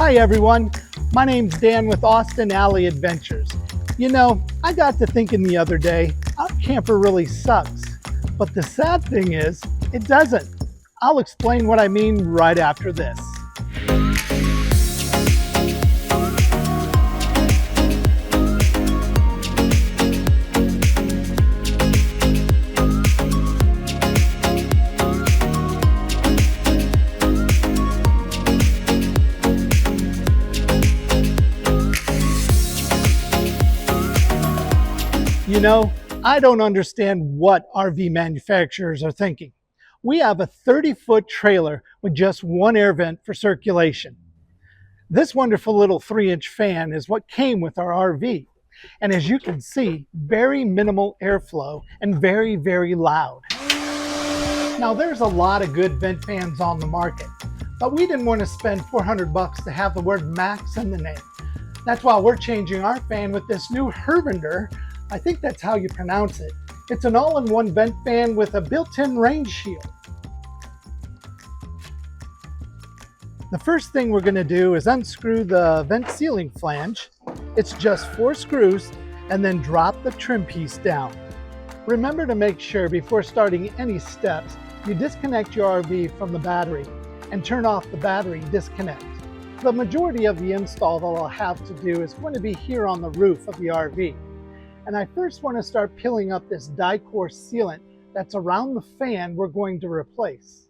Hi everyone, my name's Dan with Austin Alley Adventures. You know, I got to thinking the other day, our camper really sucks. But the sad thing is, it doesn't. I'll explain what I mean right after this. You know, I don't understand what RV manufacturers are thinking. We have a 30-foot trailer with just one air vent for circulation. This wonderful little 3-inch fan is what came with our RV. And as you can see, very minimal airflow and very, very loud. Now there's a lot of good vent fans on the market, but we didn't want to spend $400 to have the word Max in the name. That's why we're changing our fan with this new Hervender. I think that's how you pronounce it. It's an all-in-one vent fan with a built-in rain shield. The first thing we're going to do is unscrew the vent sealing flange. It's just 4 screws, and then drop the trim piece down. Remember to make sure before starting any steps, you disconnect your RV from the battery and turn off the battery disconnect. The majority of the install that I'll have to do is going to be here on the roof of the RV. And I first want to start peeling up this die-core sealant that's around the fan we're going to replace.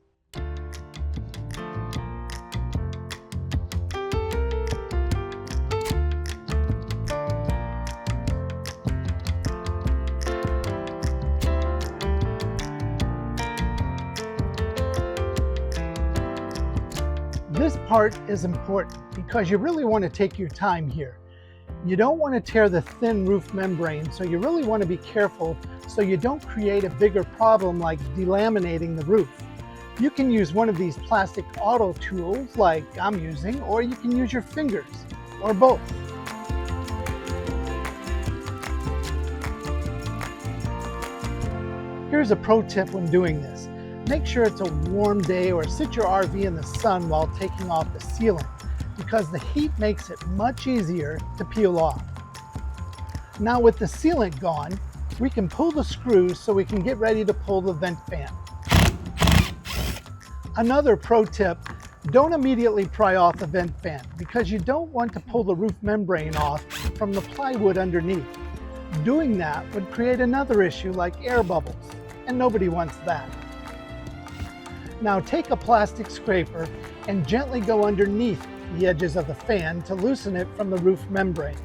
This part is important because you really want to take your time here. You don't want to tear the thin roof membrane, so you really want to be careful so you don't create a bigger problem like delaminating the roof. You can use one of these plastic auto tools like I'm using, or you can use your fingers, or both. Here's a pro tip when doing this. Make sure it's a warm day or sit your RV in the sun while taking off the sealant, because the heat makes it much easier to peel off. Now with the sealant gone, we can pull the screws so we can get ready to pull the vent fan. Another pro tip, don't immediately pry off the vent fan because you don't want to pull the roof membrane off from the plywood underneath. Doing that would create another issue like air bubbles, and nobody wants that. Now take a plastic scraper and gently go underneath the edges of the fan to loosen it from the roof membrane.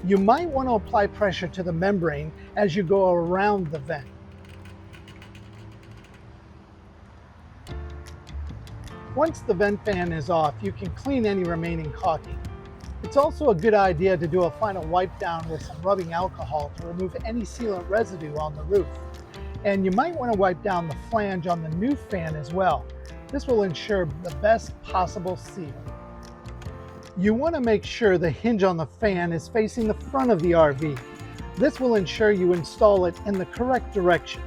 You might want to apply pressure to the membrane as you go around the vent. Once the vent fan is off, you can clean any remaining caulking. It's also a good idea to do a final wipe down with some rubbing alcohol to remove any sealant residue on the roof. And you might want to wipe down the flange on the new fan as well. This will ensure the best possible seal. You want to make sure the hinge on the fan is facing the front of the RV. This will ensure you install it in the correct direction.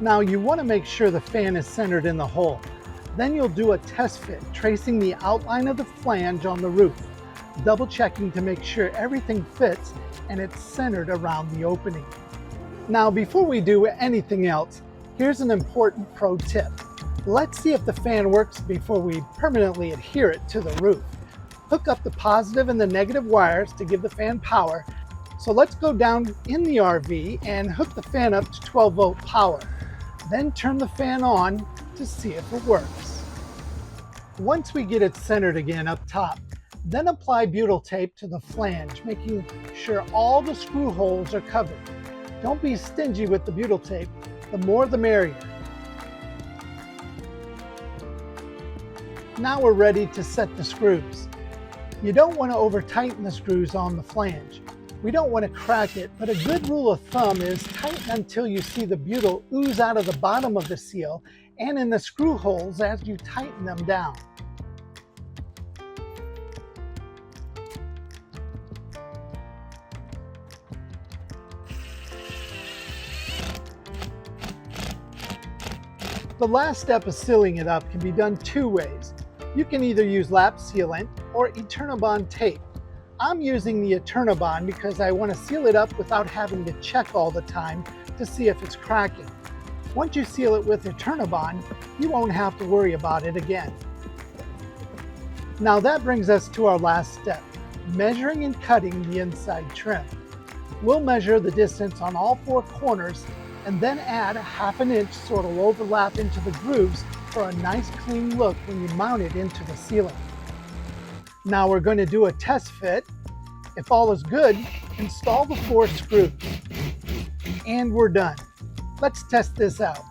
Now you want to make sure the fan is centered in the hole. Then you'll do a test fit, tracing the outline of the flange on the roof, double checking to make sure everything fits and it's centered around the opening. Now before we do anything else, here's an important pro tip. Let's see if the fan works before we permanently adhere it to the roof. Hook up the positive and the negative wires to give the fan power. So let's go down in the RV and hook the fan up to 12-volt power. Then turn the fan on to see if it works. Once we get it centered again up top, then apply butyl tape to the flange, making sure all the screw holes are covered. Don't be stingy with the butyl tape. The more the merrier. Now we're ready to set the screws. You don't want to over-tighten the screws on the flange. We don't want to crack it, but a good rule of thumb is tighten until you see the butyl ooze out of the bottom of the seal and in the screw holes as you tighten them down. The last step of sealing it up can be done 2 ways. You can either use lap sealant or Eternabond tape. I'm using the Eternabond because I want to seal it up without having to check all the time to see if it's cracking. Once you seal it with Eternabond, you won't have to worry about it again. Now that brings us to our last step, measuring and cutting the inside trim. We'll measure the distance on all 4 corners and then add 1/2 inch so it'll overlap into the grooves for a nice clean look when you mount it into the ceiling. Now we're going to do a test fit. If all is good, install the 4 screws. And we're done. Let's test this out.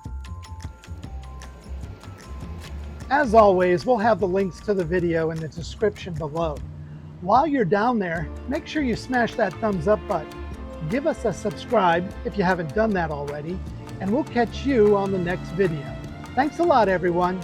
As always, we'll have the links to the video in the description below. While you're down there, make sure you smash that thumbs up button. Give us a subscribe if you haven't done that already, and we'll catch you on the next video. Thanks a lot, everyone.